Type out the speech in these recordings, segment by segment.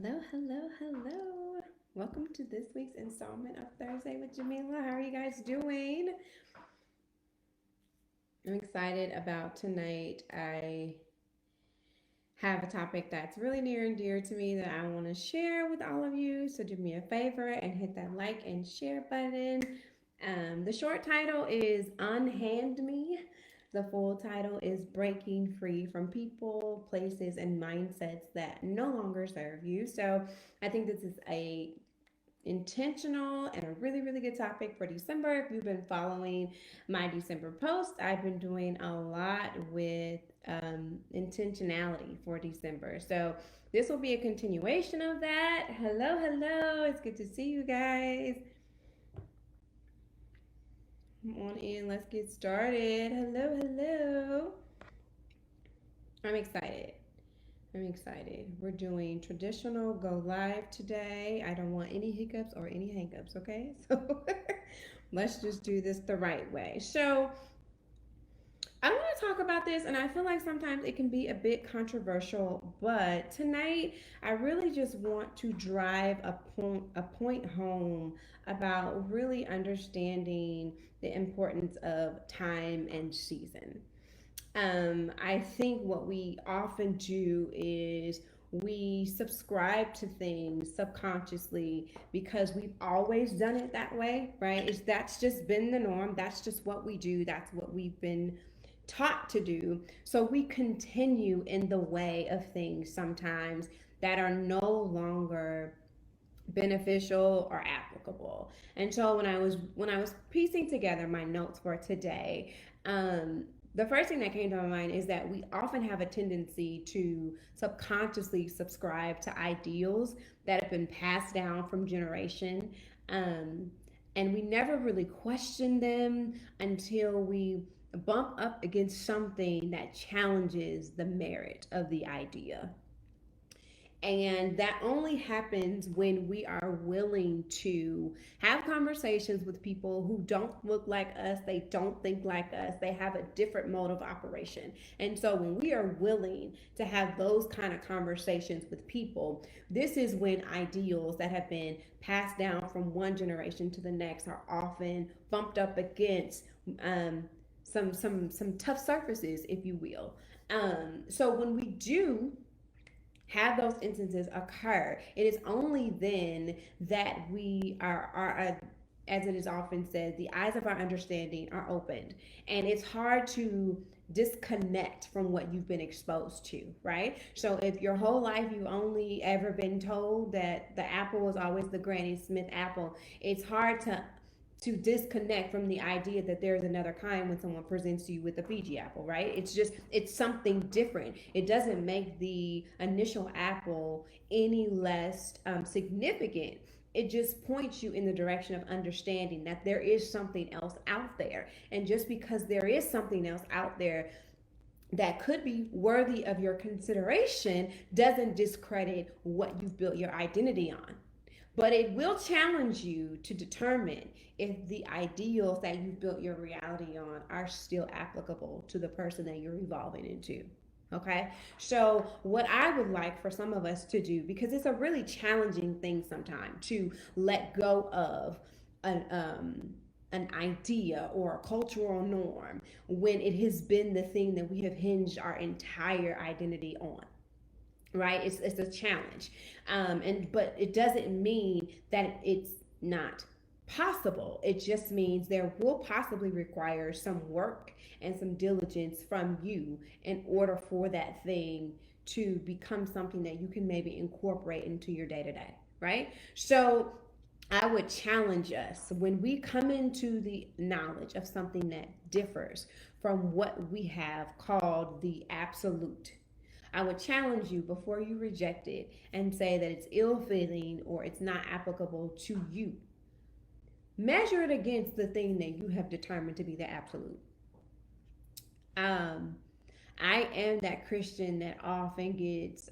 Hello, hello, hello. Welcome to this week's installment of Thursday with Jamila. How are you guys doing? I'm excited about tonight. I have a topic that's really near and dear to me that I want to share with all of you. So do me a favor and hit that like and share button. The short title is Unhand Me. The full title is Breaking Free from People, Places, and Mindsets That No Longer Serve You. So I think this is a intentional and a really good topic for December. If you've been following my December post, I've been doing a lot with intentionality for December. So this will be a continuation of that. Hello, hello. It's good to see you guys. Come on in. Let's get started. Hello, hello. I'm excited. I'm excited. We're doing traditional go live today. I don't want any hiccups or any hangups, okay? So let's just do this the right way. So I want to talk about this, and I feel like sometimes it can be a bit controversial, but tonight I really just want to drive a point home about really understanding the importance of time and season. I think what we often do is we subscribe to things subconsciously because we've always done it that way, right? That's just been the norm. That's just what we do. That's what we've been taught to do. So we continue in the way of things sometimes that are no longer beneficial or applicable. And so when I was piecing together my notes for today, the first thing that came to my mind is that we often have a tendency to subconsciously subscribe to ideals that have been passed down from generation. Um, and we never really question them until we bump up against something that challenges the merit of the idea. And that only happens when we are willing to have conversations with people who don't look like us, they don't think like us, they have a different mode of operation. And so when we are willing to have those kind of conversations with people, this is when ideals that have been passed down from one generation to the next are often bumped up against some tough surfaces, if you will. So when we do have those instances occur, it is only then that we are as it is often said, the eyes of our understanding are opened. And it's hard to disconnect from what you've been exposed to, right? So if your whole life you've only ever been told that the apple is always the Granny Smith apple, it's hard to disconnect from the idea that there's another kind when someone presents you with a Fiji apple, right? It's something different. It doesn't make the initial apple any less significant. It just points you in the direction of understanding that there is something else out there. And just because there is something else out there that could be worthy of your consideration doesn't discredit what you've built your identity on. But it will challenge you to determine if the ideals that you've built your reality on are still applicable to the person that you're evolving into. Okay, so what I would like for some of us to do, because it's a really challenging thing sometimes to let go of an idea or a cultural norm when it has been the thing that we have hinged our entire identity on, right? It's a challenge, and but it doesn't mean that it's not possible. It just means there will possibly require some work and some diligence from you in order for that thing to become something that you can maybe incorporate into your day to day, right? So I would challenge us when we come into the knowledge of something that differs from what we have called the absolute. I would challenge you before you reject it and say that it's ill fitting or it's not applicable to you. Measure it against the thing that you have determined to be the absolute. Um, I am that Christian that often gets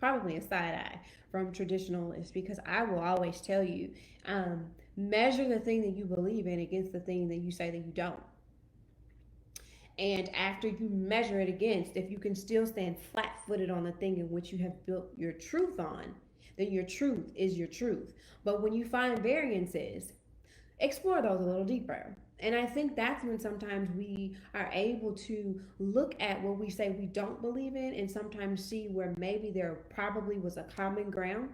probably a side eye from traditionalists because I will always tell you measure the thing that you believe in against the thing that you say that you don't. And after you measure it against, if you can still stand flat footed on the thing in which you have built your truth on, then your truth is your truth. But when you find variances, explore those a little deeper. And I think that's when sometimes we are able to look at what we say we don't believe in and sometimes see where maybe there probably was a common ground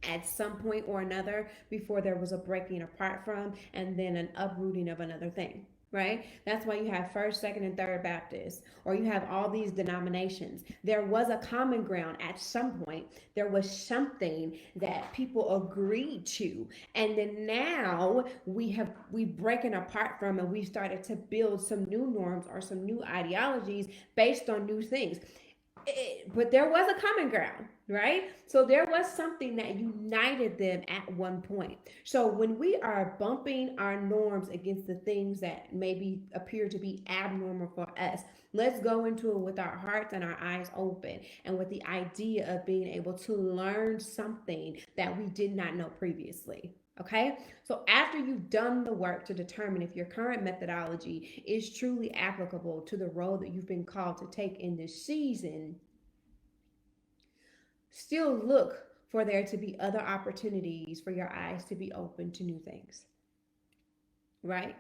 at some point or another before there was a breaking apart from and then an uprooting of another thing, right? That's why you have first, second, and third Baptists, or you have all these denominations. There was a common ground at some point. There was something that people agreed to, and then now we've broken apart from and we started to build some new norms or some new ideologies based on new things. But there was a common ground, right? So there was something that united them at one point. So when we are bumping our norms against the things that maybe appear to be abnormal for us, let's go into it with our hearts and our eyes open and with the idea of being able to learn something that we did not know previously. Okay, so after you've done the work to determine if your current methodology is truly applicable to the role that you've been called to take in this season, still look for there to be other opportunities for your eyes to be open to new things, right?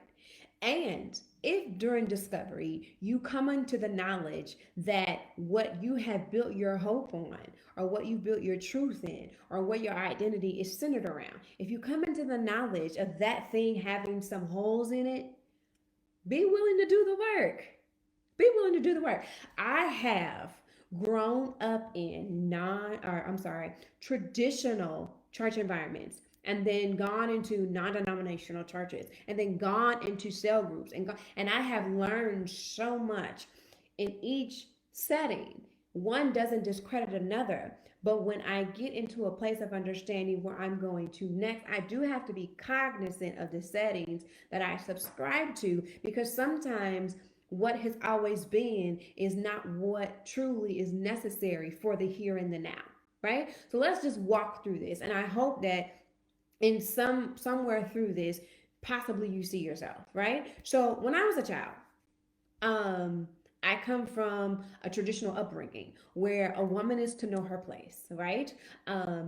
And if during discovery you come into the knowledge that what you have built your hope on, or what you built your truth in, or what your identity is centered around, if you come into the knowledge of that thing having some holes in it, be willing to do the work. Be willing to do the work. I have grown up in traditional church environments and then gone into non-denominational churches and then gone into cell groups and I have learned so much in each setting. One doesn't discredit another, but when I get into a place of understanding where I'm going to next, I do have to be cognizant of the settings that I subscribe to, because sometimes what has always been is not what truly is necessary for the here and the now, right? So let's just walk through this, and I hope that in somewhere through this, possibly you see yourself, right? So when I was a child, I come from a traditional upbringing where a woman is to know her place, right?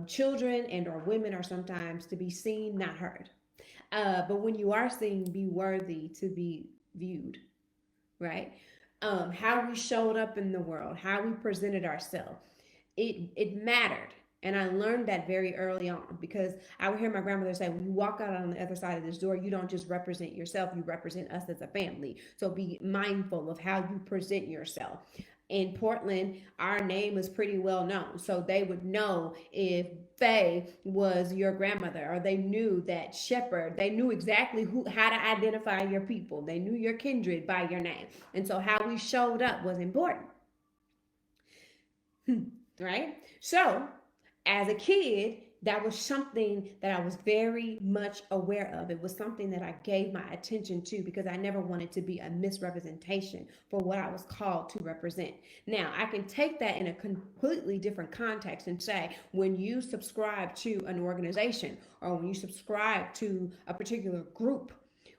Children and or women are sometimes to be seen, not heard. But when you are seen, be worthy to be viewed, right? How we showed up in the world, how we presented ourselves, it mattered. And I learned that very early on, because I would hear my grandmother say, when you walk out on the other side of this door, you don't just represent yourself, you represent us as a family. So be mindful of how you present yourself. In Portland, our name is pretty well known. So they would know if Faye was your grandmother, or they knew that Shepherd, they knew exactly how to identify your people. They knew your kindred by your name. And so how we showed up was important. Right? So as a kid, that was something that I was very much aware of. It was something that I gave my attention to because I never wanted to be a misrepresentation for what I was called to represent. Now, I can take that in a completely different context and say, when you subscribe to an organization or when you subscribe to a particular group,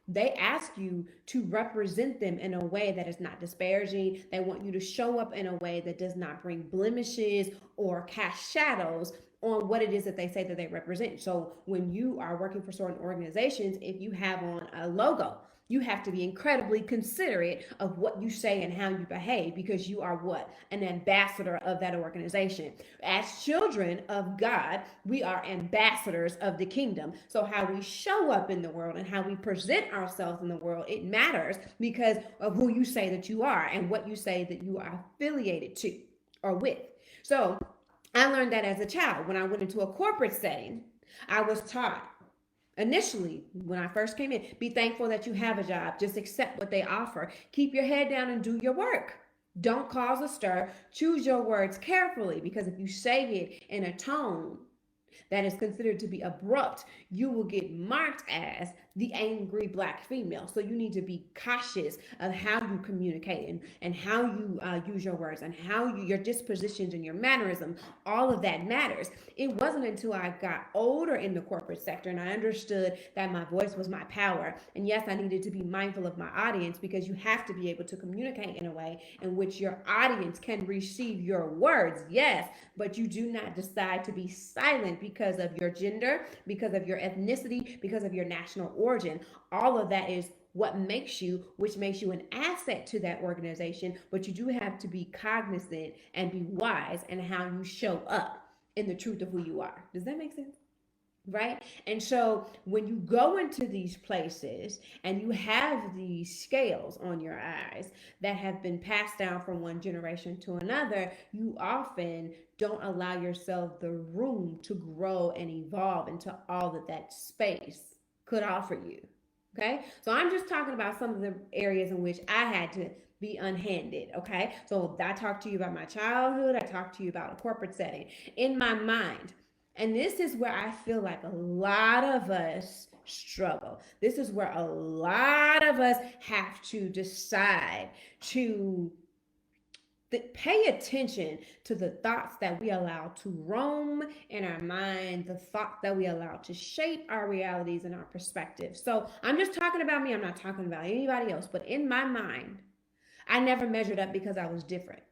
they ask you to represent them in a way that is not disparaging. They want you to show up in a way that does not bring blemishes or cast shadows on what it is that they say that they represent. So when you are working for certain organizations, if you have on a logo, you have to be incredibly considerate of what you say and how you behave, because you are what? An ambassador of that organization. As children of God, we are ambassadors of the kingdom. So how we show up in the world and how we present ourselves in the world, it matters because of who you say that you are and what you say that you are affiliated to or with. So I learned that as a child. When I went into a corporate setting, I was taught initially, when I first came in, be thankful that you have a job. Just accept what they offer. Keep your head down and do your work. Don't cause a stir. Choose your words carefully, because if you say it in a tone that is considered to be abrupt, you will get marked as the angry black female. So you need to be cautious of how you communicate and how you use your words and how your dispositions and your mannerism. All of that matters. It wasn't until I got older in the corporate sector and I understood that my voice was my power. And yes, I needed to be mindful of my audience, because you have to be able to communicate in a way in which your audience can receive your words. Yes, but you do not decide to be silent because of your gender, because of your ethnicity, because of your national origin. All of that is what makes you, which makes you an asset to that organization. But you do have to be cognizant and be wise in how you show up in the truth of who you are. Does that make sense? Right? And so when you go into these places and you have these scales on your eyes that have been passed down from one generation to another, you often don't allow yourself the room to grow and evolve into all that that space could offer you. Okay? So I'm just talking about some of the areas in which I had to be unhanded. Okay? So I talked to you about my childhood, I talked to you about a corporate setting. In my mind, and this is where I feel like a lot of us struggle. This is where a lot of us have to decide to pay attention to the thoughts that we allow to roam in our mind, the thoughts that we allow to shape our realities and our perspectives. So I'm just talking about me, I'm not talking about anybody else, but in my mind, I never measured up because I was different.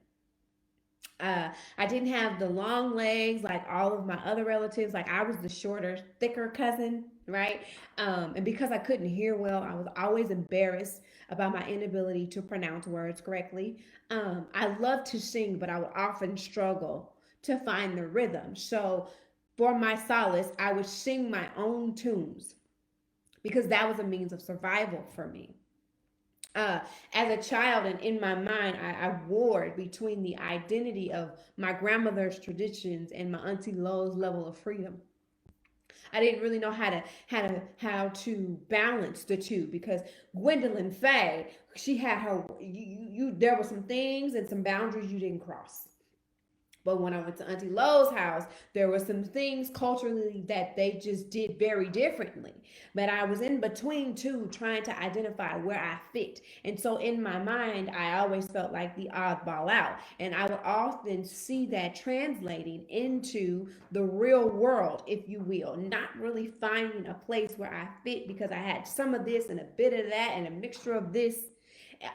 I didn't have the long legs like all of my other relatives. Like I was the shorter, thicker cousin, right? And because I couldn't hear well, I was always embarrassed about my inability to pronounce words correctly. I loved to sing, but I would often struggle to find the rhythm. So for my solace, I would sing my own tunes because that was a means of survival for me. uh, as a child and in my mind, I warred between the identity of my grandmother's traditions and my auntie Lo's level of freedom. I didn't really know how to balance the two, because Gwendolyn Faye, she had her there were some things and some boundaries you didn't cross. But when I went to Auntie Lo's house, there were some things culturally that they just did very differently. But I was in between two, trying to identify where I fit. And so in my mind, I always felt like the oddball out. And I would often see that translating into the real world, if you will, not really finding a place where I fit because I had some of this and a bit of that and a mixture of this,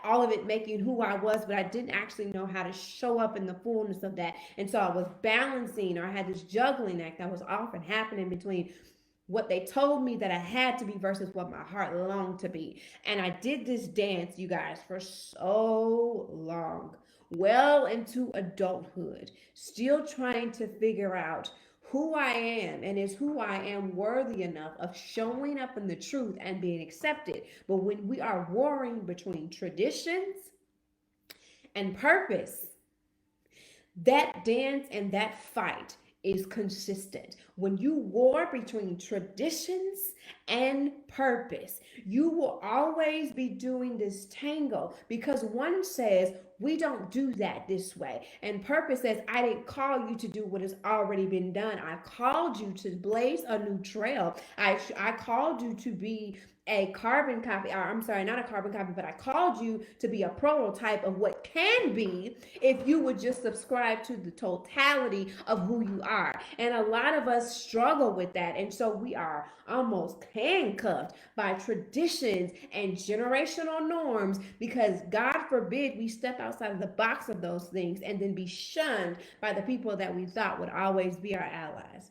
all of it making who I was, but I didn't actually know how to show up in the fullness of that. And so I was balancing, or I had this juggling act that was often happening between what they told me that I had to be versus what my heart longed to be. And I did this dance, you guys, for so long, well into adulthood, still trying to figure out who I am, and is who I am worthy enough of showing up in the truth and being accepted. But when we are warring between traditions and purpose, that dance and that fight is consistent. When you war between traditions and purpose, you will always be doing this tango, because one says, we don't do that this way. And purpose says, I didn't call you to do what has already been done. I called you to blaze a new trail. I called you to be a carbon copy, or I'm sorry, not a carbon copy, but I called you to be a prototype of what can be if you would just subscribe to the totality of who you are. And a lot of us struggle with that. And so we are almost handcuffed by traditions and generational norms, because God forbid we step outside of the box of those things and then be shunned by the people that we thought would always be our allies.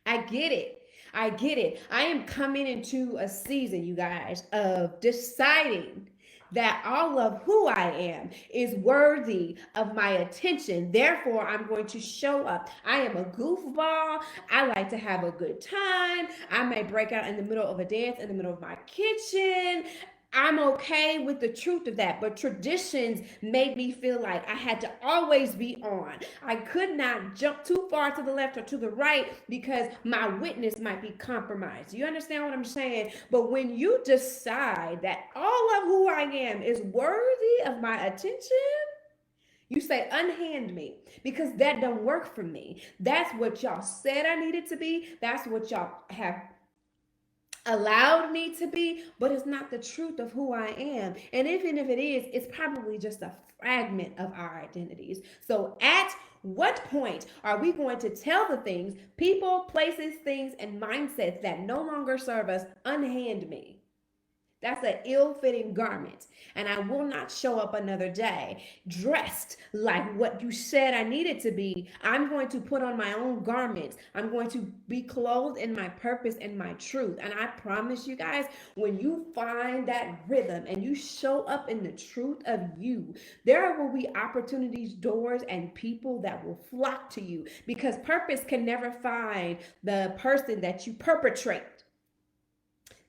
I get it. I get it. I am coming into a season, you guys, of deciding that all of who I am is worthy of my attention. Therefore, I'm going to show up. I am a goofball. I like to have a good time. I may break out in the middle of a dance in the middle of my kitchen. I'm okay with the truth of that, but traditions made me feel like I had to always be on. I could not jump too far to the left or to the right because my witness might be compromised. You understand what I'm saying? But when you decide that all of who I am is worthy of my attention, You say, unhand me, because that don't work for me. That's what y'all said I needed to be. That's what y'all have allowed me to be, but it's not the truth of who I am. And even if it is, it's probably just a fragment of our identities. So at what point are we going to tell the things, people, places, things, and mindsets that no longer serve us, unhand me? That's an ill fitting garment. And I will not show up another day dressed like what you said I needed to be. I'm going to put on my own garments. I'm going to be clothed in my purpose and my truth. And I promise you guys, when you find that rhythm and you show up in the truth of you, there will be opportunities, doors, and people that will flock to you, because purpose can never find the person that you perpetrate.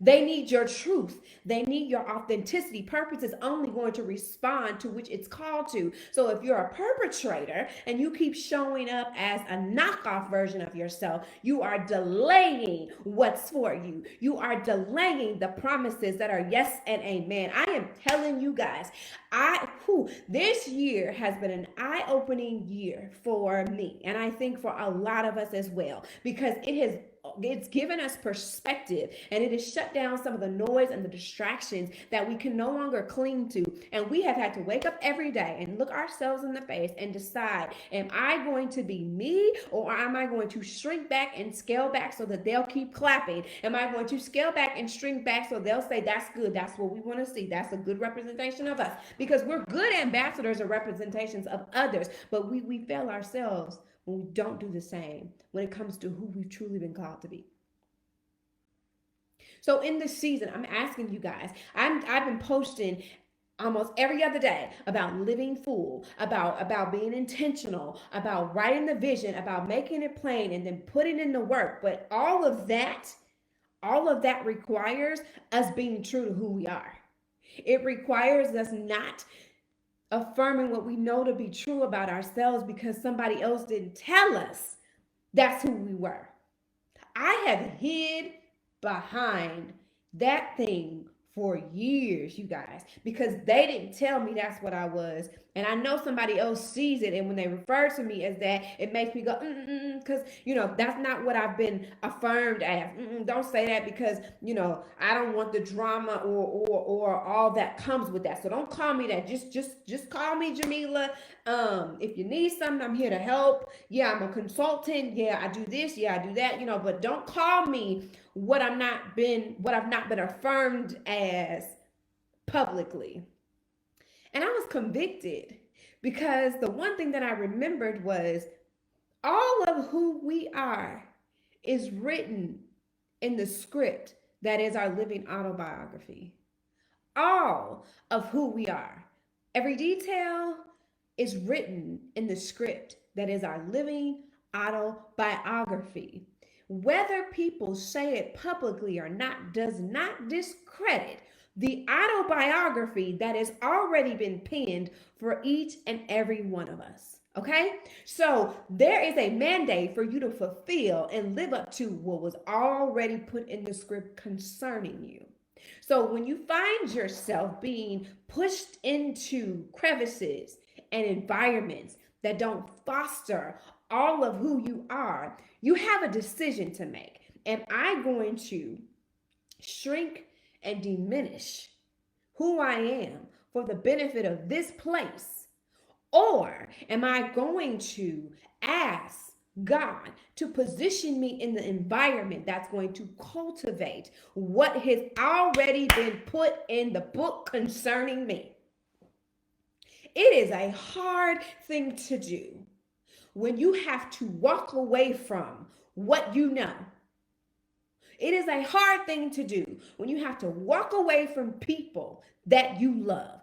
They need your truth. They need your authenticity. Purpose is only going to respond to which it's called to. So if you're a perpetrator and you keep showing up as a knockoff version of yourself, you are delaying what's for you. You are delaying the promises that are yes and amen. I am telling you guys, this year has been an eye-opening year for me, and I think for a lot of us as well, because it's given us perspective, and it has shut down some of the noise and the distractions that we can no longer cling to. And we have had to wake up every day and look ourselves in the face and decide, am I going to be me, or am I going to shrink back and scale back so that they'll keep clapping? Am I going to scale back and shrink back so they'll say, that's good, that's what we want to see, that's a good representation of us? Because we're good ambassadors or representations of others, but we fail ourselves when we don't do the same when it comes to who we've truly been called to be. So in this season, I'm asking you guys, I've been posting almost every other day about living full, about being intentional, about writing the vision, about making it plain, and then putting in the work. But all of that requires us being true to who we are. It requires us not affirming what we know to be true about ourselves because somebody else didn't tell us that's who we were. I have hid behind that thing for years, you guys, because they didn't tell me that's what I was. And I know somebody else sees it, and when they refer to me as that, it makes me go, because, that's not what I've been affirmed as. Don't say that, because, I don't want the drama or all that comes with that. So don't call me that. Just call me Jamila. If you need something, I'm here to help. Yeah, I'm a consultant. Yeah, I do this. Yeah, I do that, but don't call me what I've not been affirmed as publicly. And I was convicted, because the one thing that I remembered was all of who we are is written in the script that is our living autobiography. All of who we are, every detail is written in the script that is our living autobiography. Whether people say it publicly or not does not discredit the autobiography that has already been penned for each and every one of us. Okay? So there is a mandate for you to fulfill and live up to what was already put in the script concerning you. So when you find yourself being pushed into crevices and environments that don't foster all of who you are, you have a decision to make. Am I going to shrink and diminish who I am for the benefit of this place? Or am I going to ask God to position me in the environment that's going to cultivate what has already been put in the book concerning me? It is a hard thing to do when you have to walk away from what you know. It is a hard thing to do when you have to walk away from people that you love.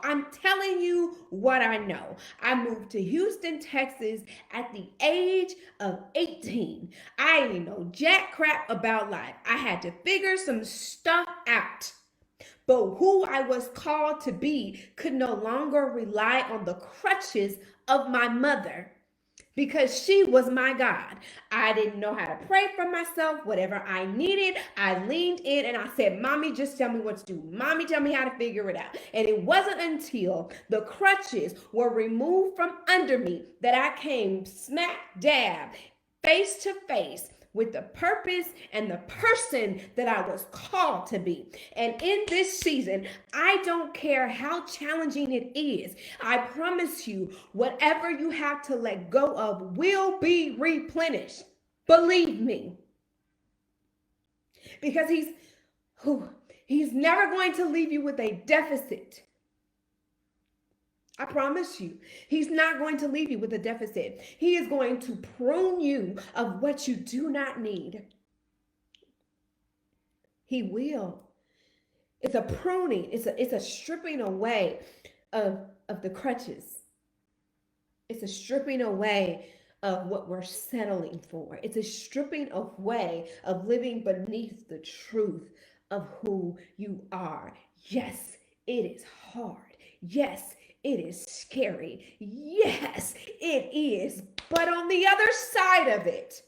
I'm telling you what I know. I moved to Houston, Texas at the age of 18. I didn't know jack crap about life. I had to figure some stuff out. But who I was called to be could no longer rely on the crutches of my mother. because she was my God. I didn't know how to pray for myself. Whatever I needed, I leaned in and I said, Mommy, just tell me what to do. Mommy, tell me how to figure it out. And it wasn't until the crutches were removed from under me that I came smack dab, face to face with the purpose and the person that I was called to be. And in this season, I don't care how challenging it is. I promise you, whatever you have to let go of will be replenished. Believe me. Because he's never going to leave you with a deficit. I promise you, he's not going to leave you with a deficit. He is going to prune you of what you do not need. He will. It's a pruning. It's a stripping away of the crutches. It's a stripping away of what we're settling for. It's a stripping away of living beneath the truth of who you are. Yes, it is hard. Yes, it is scary. Yes, it is. But on the other side of it,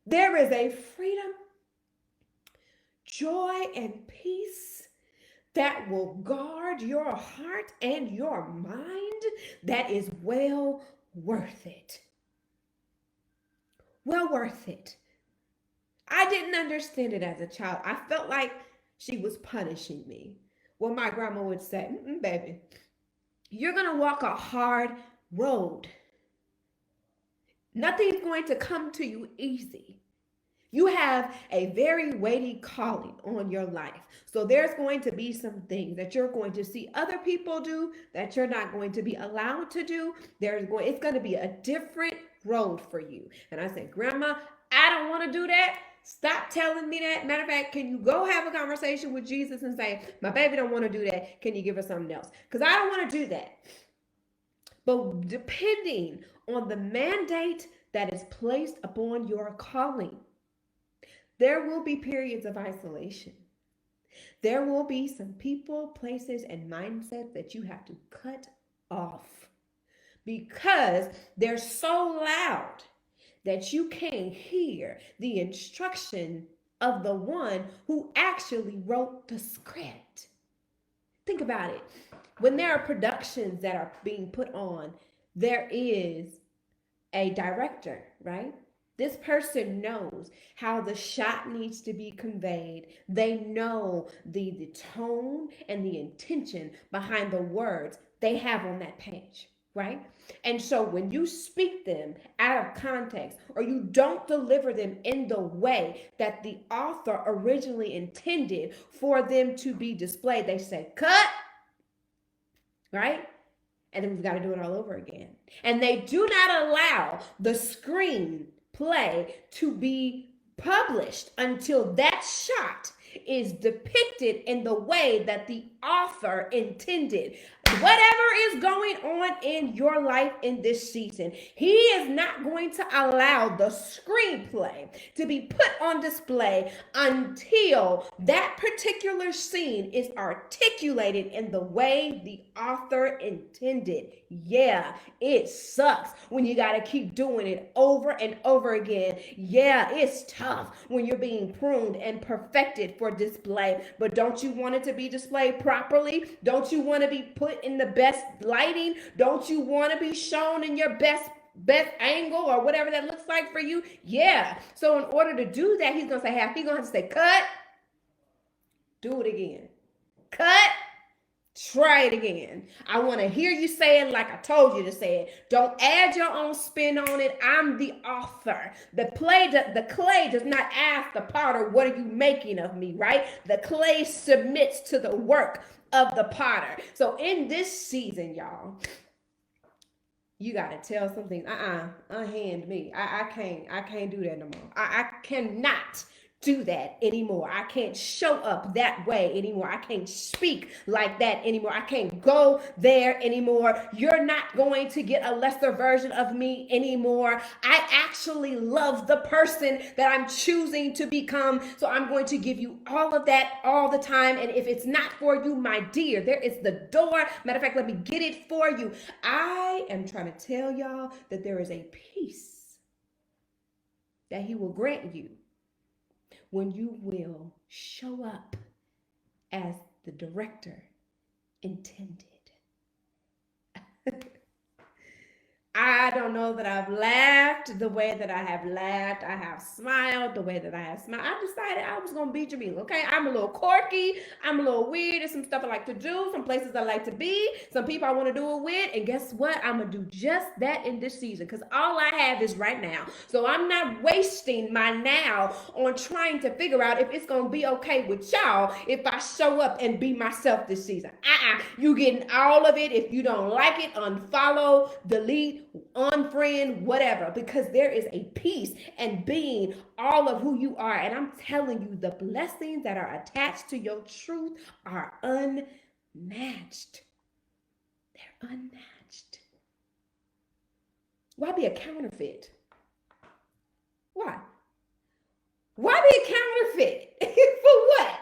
there is a freedom, joy, and peace that will guard your heart and your mind that is well worth it. Well worth it. I didn't understand it as a child. I felt like she was punishing me. Well, my grandma would say, baby, you're going to walk a hard road. Nothing's going to come to you easy. You have a very weighty calling on your life. So there's going to be some things that you're going to see other people do that you're not going to be allowed to do. It's going to be a different road for you. And I said, Grandma, I don't want to do that. Stop telling me that. Matter of fact, can you go have a conversation with Jesus and say, my baby don't want to do that. Can you give her something else? Because I don't want to do that. But depending on the mandate that is placed upon your calling, there will be periods of isolation. There will be some people, places, and mindsets that you have to cut off because they're so loud that you can't hear the instruction of the one who actually wrote the script. Think about it. When there are productions that are being put on, there is a director, right? This person knows how the shot needs to be conveyed. They know the tone and the intention behind the words they have on that page, right? And so when you speak them out of context or you don't deliver them in the way that the author originally intended for them to be displayed, they say, cut, right? And then we've got to do it all over again. And they do not allow the screen play to be published until that shot is depicted in the way that the author intended. Whatever is going on in your life in this season, he is not going to allow the screenplay to be put on display until that particular scene is articulated in the way the author intended. Yeah, it sucks when you got to keep doing it over and over again. Yeah, it's tough when you're being pruned and perfected for display. But don't you want it to be displayed properly? Don't you want to be put in the best lighting? Don't you want to be shown in your best angle or whatever that looks like for you? Yeah. So in order to do that, he's going to have to say, cut, do it again. Cut, try it again. I want to hear you say it like I told you to say it. Don't add your own spin on it. I'm the author. The clay does not ask the potter, what are you making of me, right? The clay submits to the work of the potter. So in this season, y'all, you got to tell something. Unhand me. I can't do that no more. I cannot do that anymore. I can't show up that way anymore. I can't speak like that anymore. I can't go there anymore. You're not going to get a lesser version of me anymore. I actually love the person that I'm choosing to become. So I'm going to give you all of that all the time. And if it's not for you, my dear, there is the door. Matter of fact, let me get it for you. I am trying to tell y'all that there is a peace that he will grant you when you will show up as the director intended. I don't know that I've laughed the way that I have laughed. I have smiled the way that I have smiled. I decided I was going to be Jamila, okay? I'm a little quirky. I'm a little weird. There's some stuff I like to do, some places I like to be, some people I want to do it with. And guess what? I'm going to do just that in this season because all I have is right now. So I'm not wasting my now on trying to figure out if it's going to be okay with y'all if I show up and be myself this season. You getting all of it. If you don't like it, unfollow, delete, unfriend, whatever, because there is a peace and being all of who you are. And I'm telling you, the blessings that are attached to your truth are unmatched. They're unmatched. Why be a counterfeit? Why? Why be a counterfeit? For what?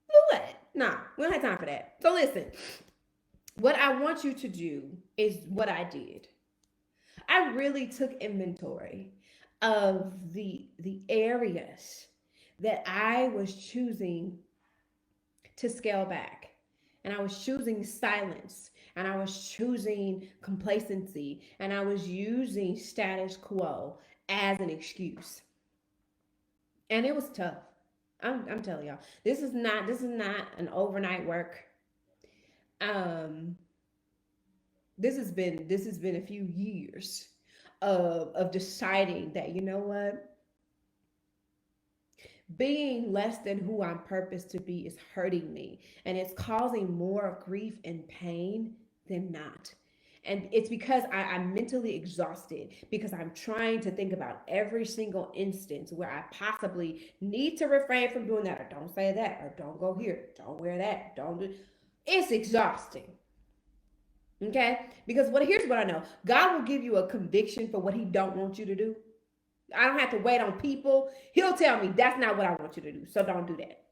For what? Nah, we don't have time for that. So listen, what I want you to do is what I did. I really took inventory of the areas that I was choosing to scale back. And I was choosing silence. And I was choosing complacency. And I was using status quo as an excuse. And it was tough. I'm telling y'all. This is not an overnight work. Um this has been a few years of deciding that, you know what, being less than who I'm purposed to be is hurting me, and it's causing more grief and pain than not. And it's because I'm mentally exhausted because I'm trying to think about every single instance where I possibly need to refrain from doing that, or don't say that, or don't go here, don't wear that, don't do. It's exhausting. Okay? Because here's what I know. God will give you a conviction for what he don't want you to do. I don't have to wait on people. He'll tell me that's not what I want you to do. So don't do that.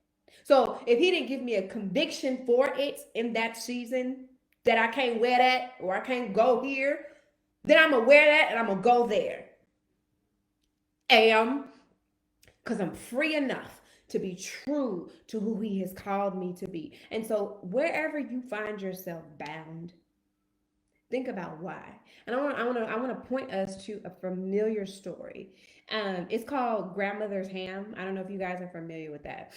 So if he didn't give me a conviction for it in that season that I can't wear that or I can't go here, then I'm gonna wear that and I'm gonna go there. Because I'm free enough to be true to who he has called me to be. And so wherever you find yourself bound, think about why. And I want to point us to a familiar story. It's called Grandmother's Ham. I don't know if you guys are familiar with that,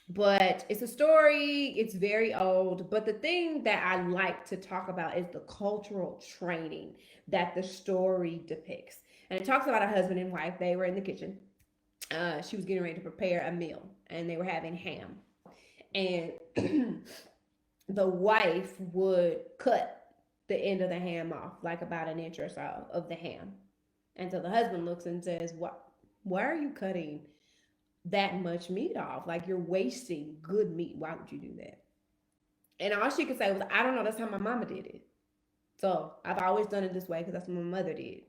but it's a story. It's very old. But the thing that I like to talk about is the cultural training that the story depicts. And it talks about a husband and wife. They were in the kitchen. She was getting ready to prepare a meal, and they were having ham. And the wife would cut the end of the ham off, like about an inch or so of the ham. And so the husband looks and says, "What? Why are you cutting that much meat off? Like you're wasting good meat. Why would you do that?" And all she could say was, "I don't know. That's how my mama did it. So I've always done it this way because that's what my mother did."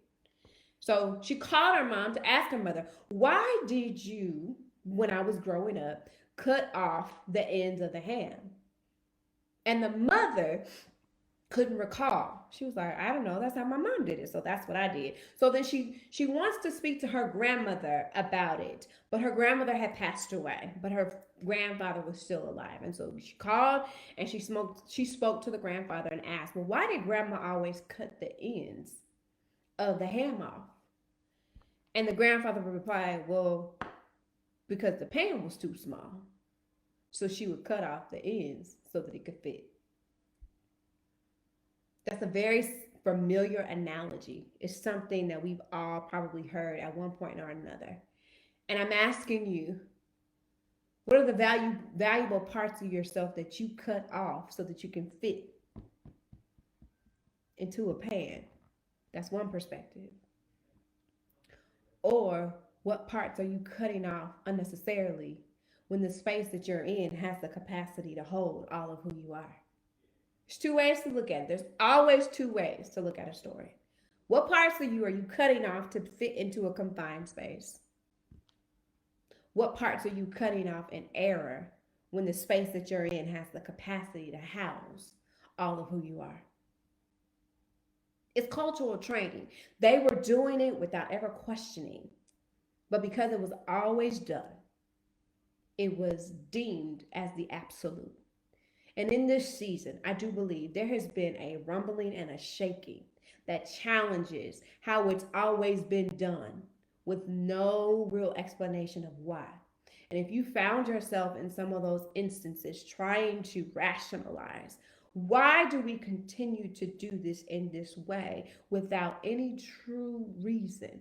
So she called her mom to ask her mother, "Why did you, when I was growing up, cut off the ends of the ham?" And the mother couldn't recall. She was like, "I don't know. That's how my mom did it. So that's what I did." So then she wants to speak to her grandmother about it. But her grandmother had passed away. But her grandfather was still alive. And so she called and she spoke to the grandfather and asked, "Well, why did grandma always cut the ends of the ham off?" And the grandfather replied, "Well, because the pan was too small. So she would cut off the ends so that it could fit." That's a very familiar analogy. It's something that we've all probably heard at one point or another. And I'm asking you, what are the valuable parts of yourself that you cut off so that you can fit into a pan? That's one perspective. Or What parts are you cutting off unnecessarily when the space that you're in has the capacity to hold all of who you are? There's two ways to look at it. There's always two ways to look at a story. What parts of you are you cutting off to fit into a confined space? What parts are you cutting off in error when the space that you're in has the capacity to house all of who you are? It's cultural training. They were doing it without ever questioning, but because it was always done, it was deemed as the absolute. And in this season, I do believe there has been a rumbling and a shaking that challenges how it's always been done with no real explanation of why. And if you found yourself in some of those instances trying to rationalize, why do we continue to do this in this way without any true reason?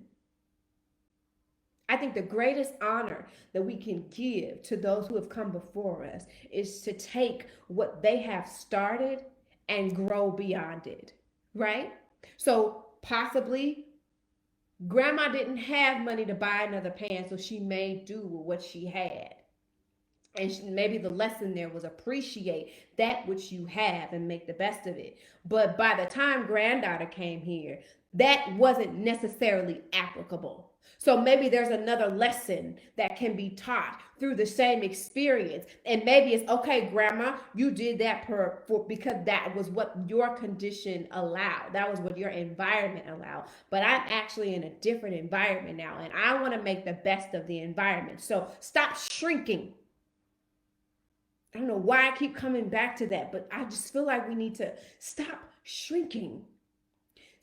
I think the greatest honor that we can give to those who have come before us is to take what they have started and grow beyond it, right? So possibly grandma didn't have money to buy another pan, so she made do with what she had. And maybe the lesson there was appreciate that which you have and make the best of it. But by the time granddaughter came here, that wasn't necessarily applicable. So maybe there's another lesson that can be taught through the same experience. And maybe it's okay, grandma, you did that because that was what your condition allowed. That was what your environment allowed. But I'm actually in a different environment now, and I want to make the best of the environment. So stop shrinking. I don't know why I keep coming back to that, but I just feel like we need to stop shrinking.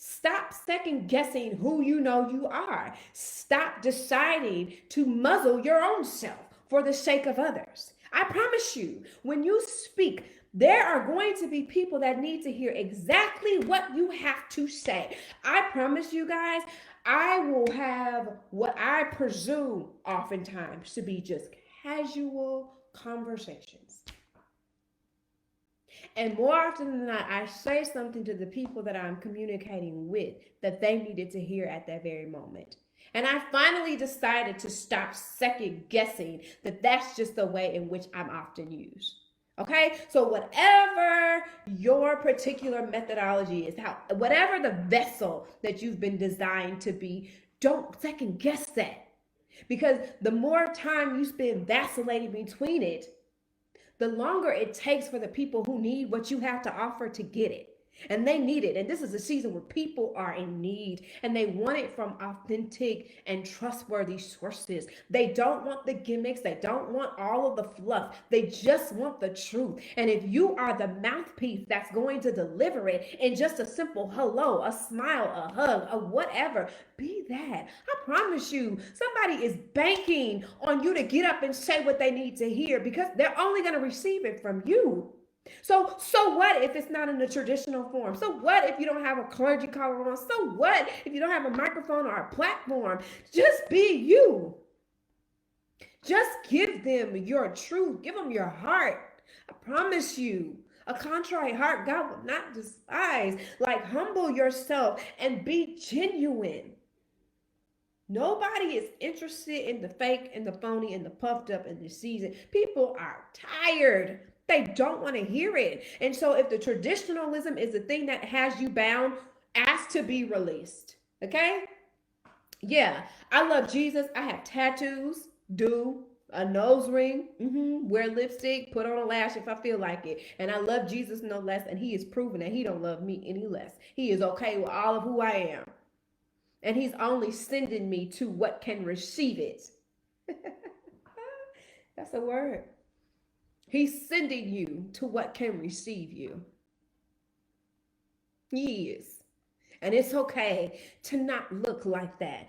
Stop second guessing who you know you are. Stop deciding to muzzle your own self for the sake of others. I promise you, when you speak, there are going to be people that need to hear exactly what you have to say. I promise you guys, I will have what I presume oftentimes to be just casual conversations. And more often than not, I say something to the people that I'm communicating with that they needed to hear at that very moment. And I finally decided to stop second guessing that that's just the way in which I'm often used. Okay, so whatever your particular methodology is, how whatever the vessel that you've been designed to be, don't second guess that. Because the more time you spend vacillating between it, the longer it takes for the people who need what you have to offer to get it. And they need it. And this is a season where people are in need and they want it from authentic and trustworthy sources. They don't want the gimmicks. They don't want all of the fluff. They just want the truth. And if you are the mouthpiece that's going to deliver it in just a simple hello, a smile, a hug, a whatever, be that. I promise you, somebody is banking on you to get up and say what they need to hear because they're only going to receive it from you. So what if it's not in the traditional form? So what if you don't have a clergy collar on? So what if you don't have a microphone or a platform? Just be you. Just give them your truth. Give them your heart. I promise you. A contrite heart God will not despise. Like, humble yourself and be genuine. Nobody is interested in the fake and the phony and the puffed up in this season. People are tired. They don't want to hear it. And so if the traditionalism is the thing that has you bound, ask to be released. Okay? Yeah. I love Jesus. I have tattoos, do a nose ring, wear lipstick, put on a lash if I feel like it. And I love Jesus no less, and he is proven that he don't love me any less. He is okay with all of who I am. And he's only sending me to what can receive it. That's a word. He's sending you to what can receive you. He is. And it's okay to not look like that,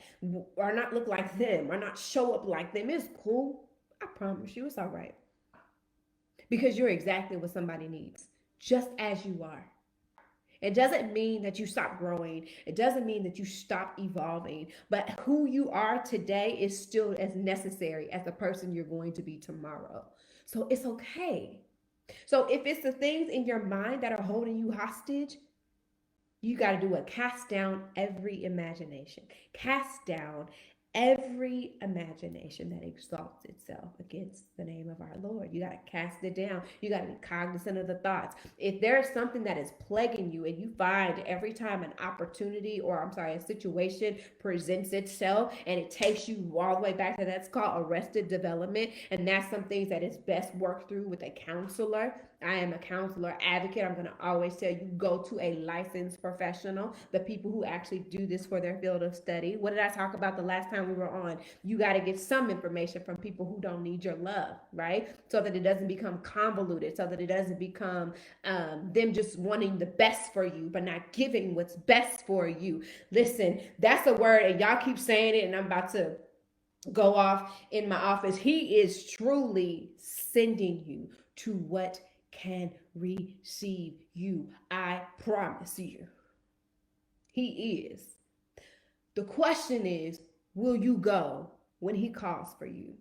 or not look like them, or not show up like them. It's cool. I promise you, it's all right. Because you're exactly what somebody needs, just as you are. It doesn't mean that you stop growing. It doesn't mean that you stop evolving. But who you are today is still as necessary as the person you're going to be tomorrow. So it's okay. So if it's the things in your mind that are holding you hostage, you got to do a cast down every imagination. Cast down Every imagination that exalts itself against the name of our Lord, you got to cast it down. You got to be cognizant of the thoughts. If there's something that is plaguing you and you find every time an opportunity, or I'm sorry, a situation presents itself and it takes you all the way back to, that's called arrested development. And that's some things that is best worked through with a counselor. I am a counselor advocate. I'm going to always tell you, go to a licensed professional, the people who actually do this for their field of study. What did I talk about the last time we were on? You got to get some information from people who don't need your love, right? So that it doesn't become convoluted, so that it doesn't become them just wanting the best for you, but not giving what's best for you. Listen, that's a word, and y'all keep saying it, and I'm about to go off in my office. He is truly sending you to what can receive you. I promise you. He is. The question is, will you go when he calls for you?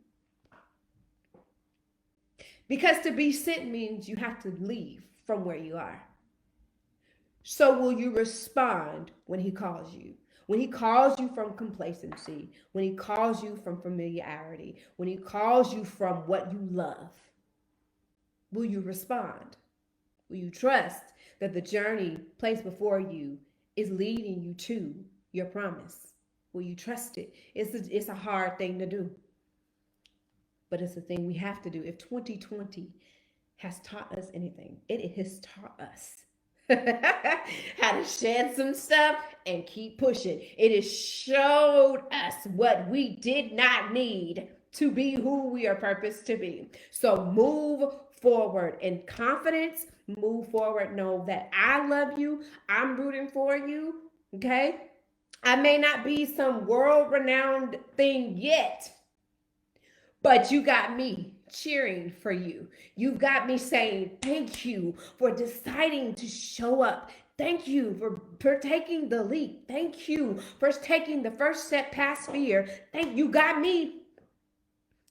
Because to be sent means you have to leave from where you are. So will you respond when he calls you? When he calls you from complacency, when he calls you from familiarity, when he calls you from what you love, will you respond? Will you trust that the journey placed before you is leading you to your promise? Will you trust it? It's a hard thing to do, but it's a thing we have to do. If 2020 has taught us anything, it has taught us how to shed some stuff and keep pushing. It has showed us what we did not need to be who we are purposed to be. So move forward in confidence. Move forward. Know that I love you. I'm rooting for you. Okay? I may not be some world renowned thing yet, but you got me cheering for you. You've got me saying thank you for deciding to show up. Thank you for taking the leap. Thank you for taking the first step past fear. Thank you. Got me.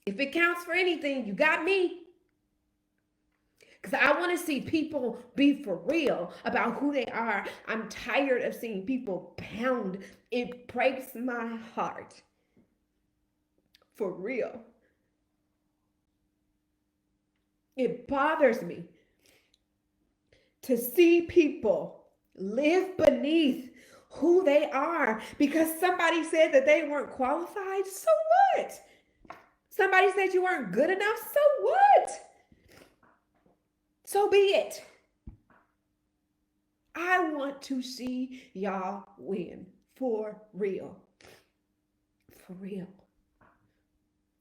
If it counts for anything, you got me. Because I want to see people be for real about who they are. I'm tired of seeing people pound. It breaks my heart. For real. It bothers me to see people live beneath who they are because somebody said that they weren't qualified. So what? Somebody said you weren't good enough. So what? So be it. I want to see y'all win for real. For real.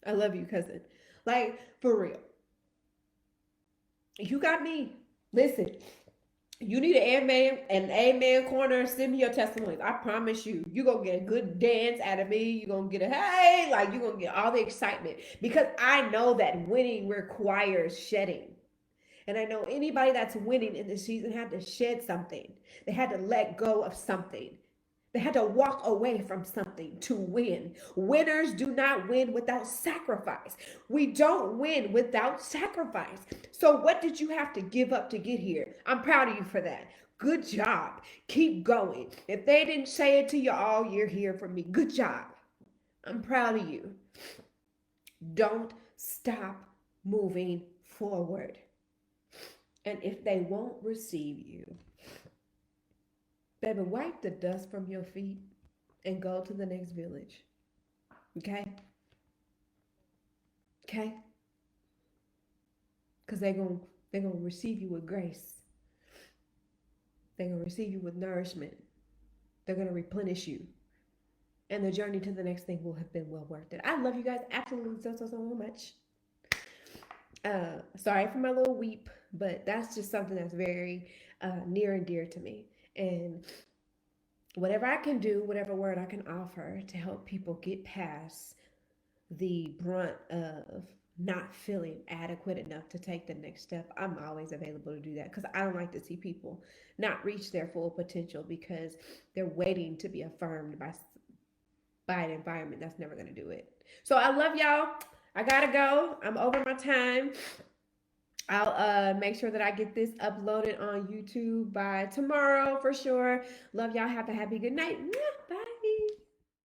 I love you, cousin. Like, for real. You got me. Listen, you need an amen corner. Send me your testimonies. I promise you, you're going to get a good dance out of me. You're going to get a hey, like you're going to get all the excitement because I know that winning requires shedding. And I know anybody that's winning in this season had to shed something. They had to let go of something. They had to walk away from something to win. Winners do not win without sacrifice. We don't win without sacrifice. So what did you have to give up to get here? I'm proud of you for that. Good job. Keep going. If they didn't say it to you all year, hear from me. Good job. I'm proud of you. Don't stop moving forward. And if they won't receive you, baby, wipe the dust from your feet and go to the next village. Okay? Okay? Because they're gonna receive you with grace. They're gonna receive you with nourishment. They're gonna replenish you. And the journey to the next thing will have been well worth it. I love you guys absolutely so much. Sorry for my little weep, but that's just something that's very near and dear to me. And whatever I can do, whatever word I can offer to help people get past the brunt of not feeling adequate enough to take the next step, I'm always available to do that because I don't like to see people not reach their full potential because they're waiting to be affirmed by an environment that's never going to do it. So I love y'all. I gotta go. I'm over my time. I'll make sure that I get this uploaded on YouTube by tomorrow for sure. Love y'all. Have a happy good night.